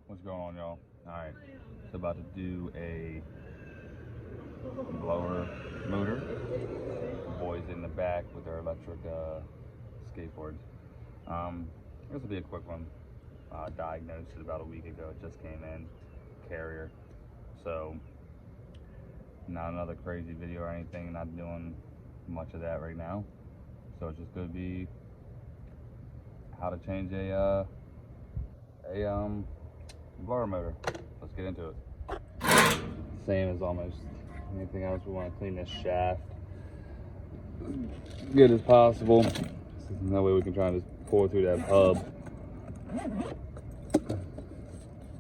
What's going on, y'all? Alright, so about to do a blower motor. The boys in the back with their electric skateboards. This will be a quick one. Diagnosed it about a week ago. It just came in, carrier. So not another crazy video or anything. Not doing much of that right now. So it's just gonna be how to change a blower motor. Let's get into it. Same as almost anything else. We want to clean this shaft as good as possible. That way we can try to just pour through that hub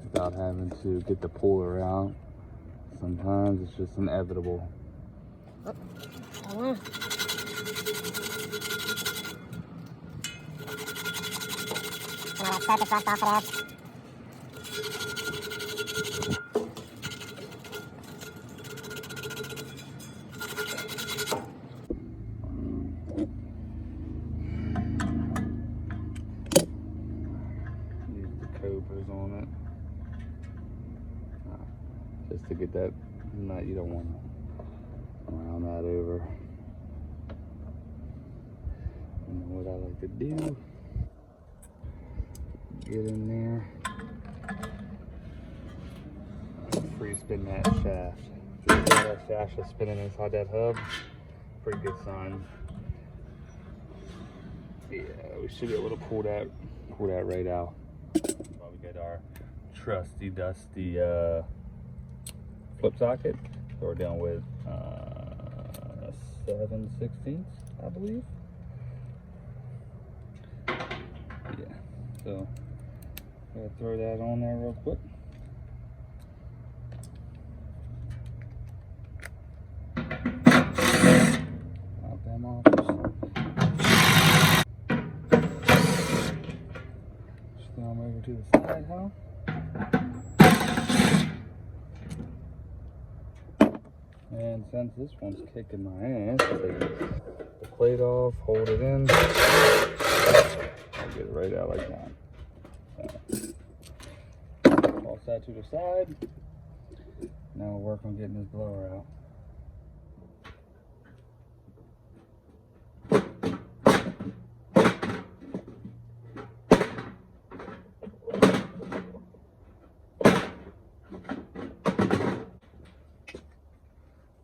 without having to get the puller out. Sometimes it's just inevitable. Surface rust off of there. Use the cobras on it. Just to get that nut, you don't want to round that over. And what I like to do, get in there, free spin that shaft. That shaft is spinning inside that hub. Pretty good sign. Yeah, we should be able to pull that right out. Well, we get our trusty dusty flip socket. So we're down with 7/16, I believe. Yeah, so gotta throw that on there real quick. Pop them off. Just throw them over to the side, huh? And since this one's kicking my ass, I'll take the plate off, hold it in, I'll get it right out like that. Toss that to the side. Now we'll work on getting this blower out.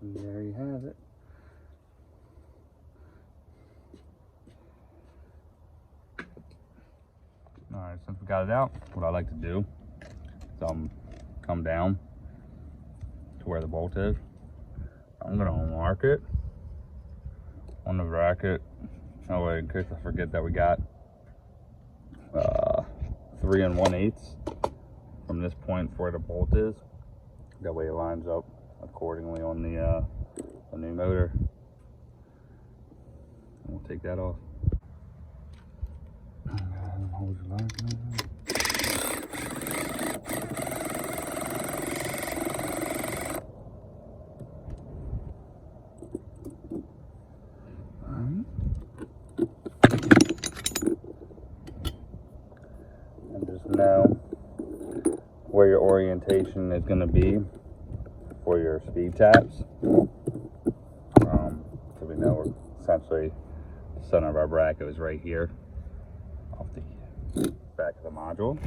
And there you have it. Alright, since we got it out, what I like to do is come down to where the bolt is. I'm going to mark it on the bracket. That way, in case I forget that we got 3 1/8 from this point where the bolt is. That way it lines up accordingly on the new motor. And we'll take that off. Hold your line. And just know where your orientation is going to be for your speed taps. So we know we're essentially the center of our bracket is right here off the back of the module.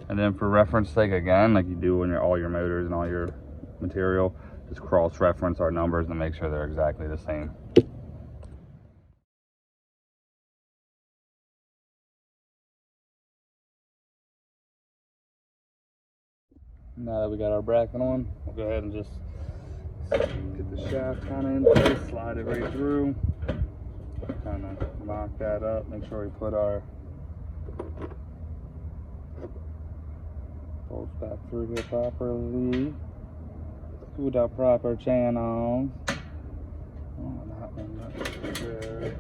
And then for reference sake, again, like you do when all your motors and all your material, just cross-reference our numbers and make sure they're exactly the same. Now that we got our bracket on, we'll go ahead and just get the shaft kind of in place, slide it right through, kind of lock that up, make sure we put our bolts back through here properly, with our proper channels. Oh, that one looks good.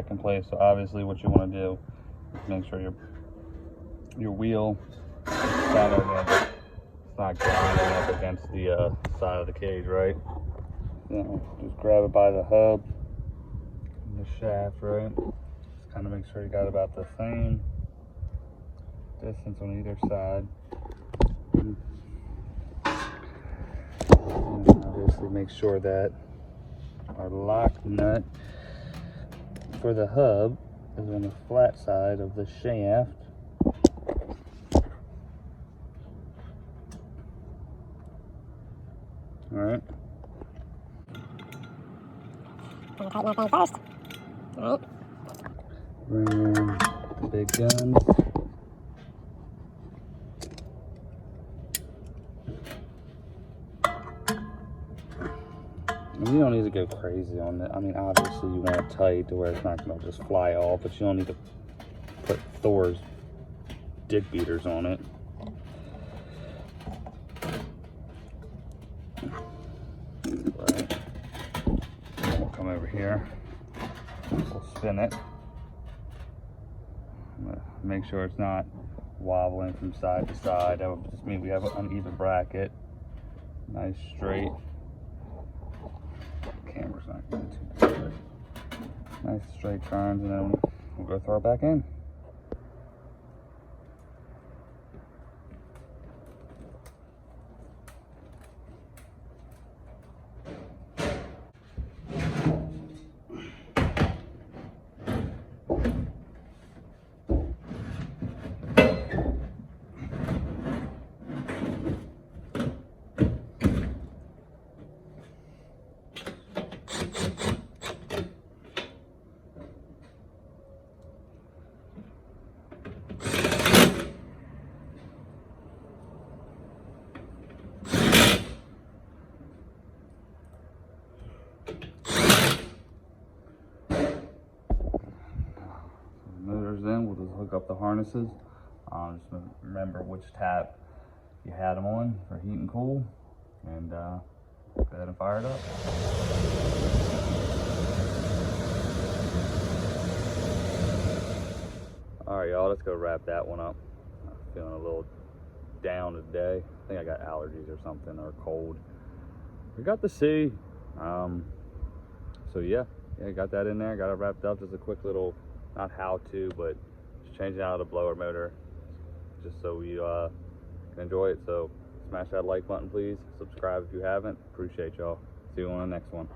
back in place. So obviously what you want to do is make sure your wheel is it's not grinding up against the side of the cage, right? So just grab it by the hub and the shaft, right? Just kind of make sure you got about the same distance on either side. And obviously make sure that our lock nut for the hub is on the flat side of the shaft. Alright. I'm gonna tighten that thing first. Alright. Bring in the big guns. And you don't need to go crazy on it. I mean, obviously you want it tight to where it's not going to just fly off, but you don't need to put Thor's dick beaters on it. Right. We'll come over here. We'll spin it. Make sure it's not wobbling from side to side. That would just mean we have an uneven bracket. Nice straight. Camera's not going too good. Nice straight turns, and then we'll go throw it back in. Motors in, we'll just hook up the harnesses. Just remember which tap you had them on for heat and cool, and go ahead and fire it up. All right, y'all, let's go wrap that one up. I'm feeling a little down today. I think I got allergies or something, or cold. We got the C. So yeah, got that in there, got it wrapped up. Just a quick little, not how to, but just changing out of the blower motor just so you can enjoy it. So smash that like button, please. Subscribe if you haven't. Appreciate y'all. See you on the next one.